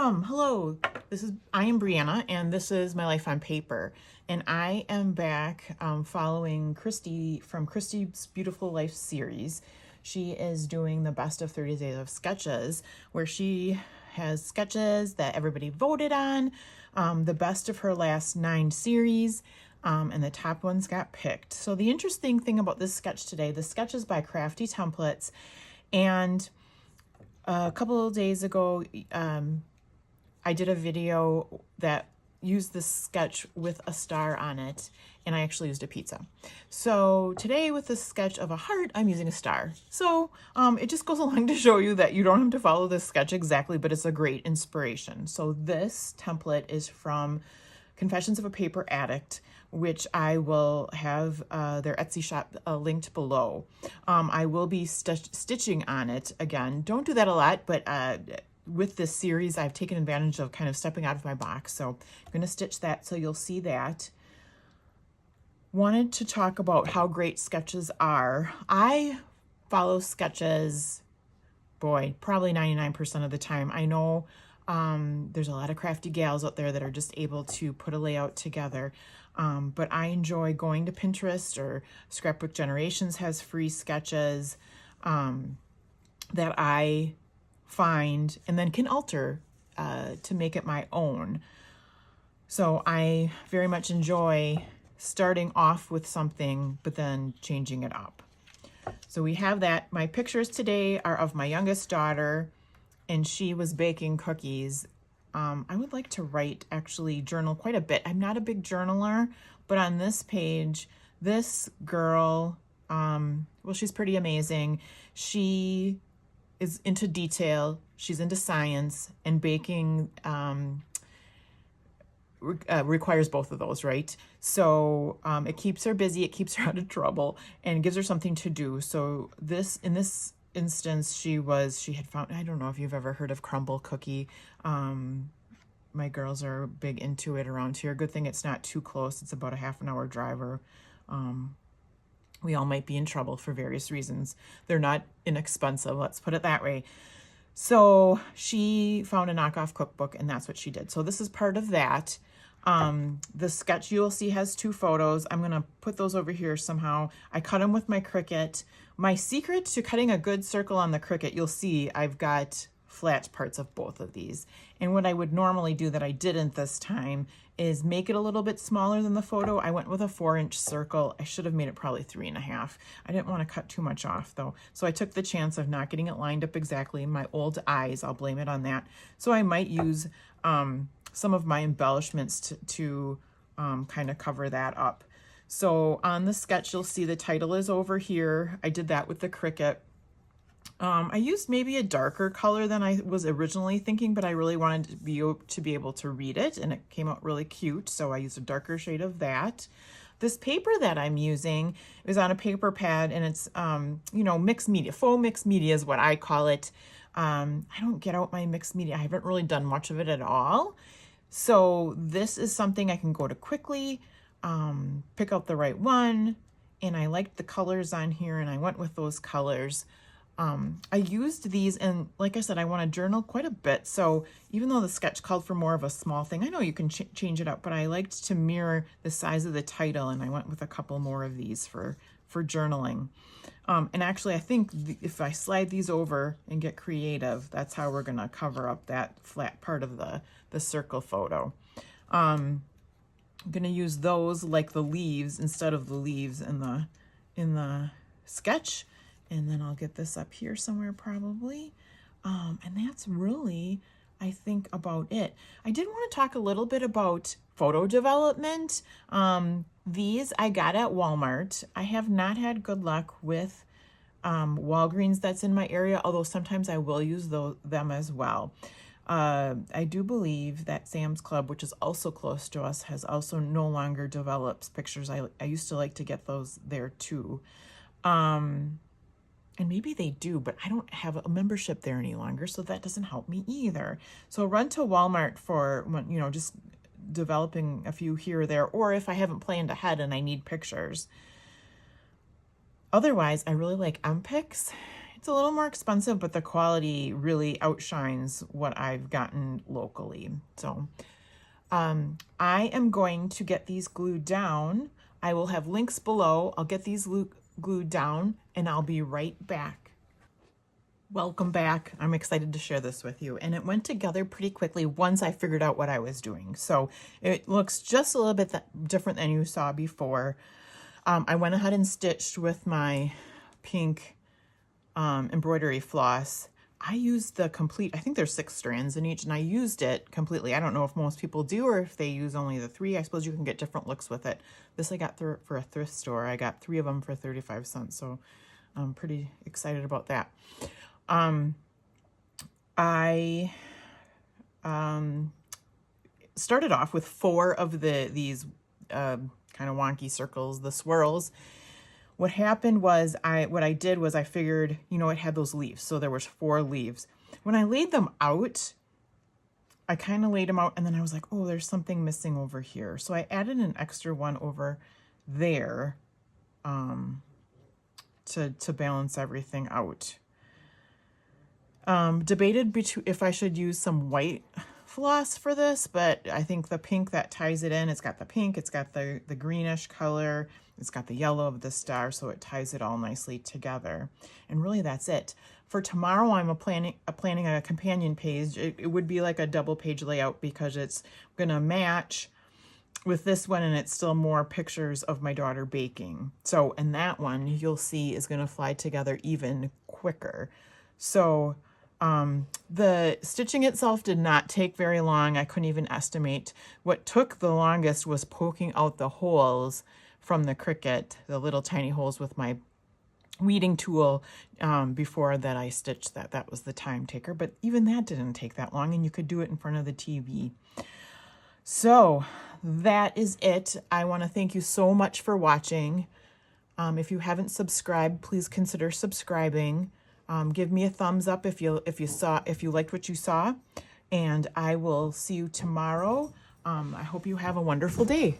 Hello. I am Brianna, and this is My Life on Paper. And I am back following Christy from Christy's Beautiful Life series. She is doing the best of 30 days of sketches, where she has sketches that everybody voted on, the best of her last 9 series, and the top ones got picked. So the interesting thing about this sketch today, the sketch is by Crafty Templates, and a couple of days ago, I did a video that used this sketch with a star on it, and I actually used a pizza. So today, with the sketch of a heart, I'm using a star. So it just goes along to show you that you don't have to follow this sketch exactly, but it's a great inspiration. So this template is from Confessions of a Paper Addict, which I will have their Etsy shop linked below. I will be stitching on it again. Don't do that a lot, but with this series, I've taken advantage of kind of stepping out of my box. So I'm going to stitch that, so you'll see that. Wanted to talk about how great sketches are. I follow sketches, boy, probably 99% of the time. I know there's a lot of crafty gals out there that are just able to put a layout together. But I enjoy going to Pinterest, or Scrapbook Generations has free sketches that I find and then can alter to make it my own. So I very much enjoy starting off with something, but then changing it up. So we have that. My pictures today are of my youngest daughter, and she was baking cookies. I would like to journal quite a bit. I'm not a big journaler, but on this page, this girl, well, she's pretty amazing. She is into detail, she's into science, and baking requires both of those, right? So it keeps her busy, it keeps her out of trouble, and gives her something to do. So in this instance, she had found, I don't know if you've ever heard of crumble cookie. My girls are big into it around here. Good thing it's not too close. It's about a half an hour drive, or we all might be in trouble for various reasons. They're not inexpensive, let's put it that way. So she found a knockoff cookbook, and that's what she did. So this is part of that. The sketch you'll see has 2 photos. I'm gonna put those over here somehow. I cut them with my Cricut. My secret to cutting a good circle on the Cricut, you'll see I've got flat parts of both of these. And what I would normally do that I didn't this time is make it a little bit smaller than the photo. I went with a 4-inch circle. I should have made it probably 3.5. I didn't want to cut too much off though. So I took the chance of not getting it lined up exactly. My old eyes, I'll blame it on that. So I might use some of my embellishments to kind of cover that up. So on the sketch, you'll see the title is over here. I did that with the Cricut. I used maybe a darker color than I was originally thinking, but I really wanted to be able to read it, and it came out really cute, so I used a darker shade of that. This paper that I'm using is on a paper pad, and it's mixed media. Faux mixed media is what I call it. I don't get out my mixed media. I haven't really done much of it at all. So this is something I can go to quickly, pick out the right one, and I liked the colors on here, and I went with those colors. I used these, and like I said, I want to journal quite a bit. So even though the sketch called for more of a small thing, I know you can change it up, but I liked to mirror the size of the title, and I went with a couple more of these for journaling. And actually, I think if I slide these over and get creative, that's how we're going to cover up that flat part of the circle photo. I'm going to use those like the leaves instead of the leaves in the sketch. And then I'll get this up here somewhere probably. And that's really, I think, about it. I did want to talk a little bit about photo development. These I got at Walmart. I have not had good luck with Walgreens that's in my area, although sometimes I will use them as well. I do believe that Sam's Club, which is also close to us, has also no longer develops pictures. I used to like to get those there too. And maybe they do, but I don't have a membership there any longer, so that doesn't help me either. So run to Walmart for, just developing a few here or there, or if I haven't planned ahead and I need pictures. Otherwise, I really like MPix, it's a little more expensive, but the quality really outshines what I've gotten locally. So I am going to get these glued down. I will have links below. I'll get these glued down and I'll be right back. Welcome back. I'm excited to share this with you. And it went together pretty quickly once I figured out what I was doing. So it looks just a little bit different than you saw before. I went ahead and stitched with my pink embroidery floss. I used the complete, I think there's 6 strands in each, and I used it completely. I don't know if most people do or if they use only the 3. I suppose you can get different looks with it. This I got for a thrift store. I got 3 of them for 35 cents, so I'm pretty excited about that. I started off with 4 of these kind of wonky circles, the swirls. What happened was what I did was I figured, you know, it had those leaves. So there was 4 leaves. When I laid them out, I kind of laid them out and then I was like, oh, there's something missing over here. So I added an extra one over there to balance everything out. Debated if I should use some white floss for this, but I think the pink that ties it in, it's got the pink, it's got the greenish color, it's got the yellow of the star, so it ties it all nicely together. And really that's it. For tomorrow, I'm planning a companion page. It would be like a double page layout because it's gonna match with this one and it's still more pictures of my daughter baking. So, and that one you'll see is gonna fly together even quicker. So the stitching itself did not take very long. I couldn't even estimate. What took the longest was poking out the holes from the Cricut, the little tiny holes with my weeding tool before that I stitched that. That was the time taker, but even that didn't take that long and you could do it in front of the TV. So that is it. I want to thank you so much for watching. If you haven't subscribed, please consider subscribing. Give me a thumbs up if you liked what you saw, and I will see you tomorrow. I hope you have a wonderful day.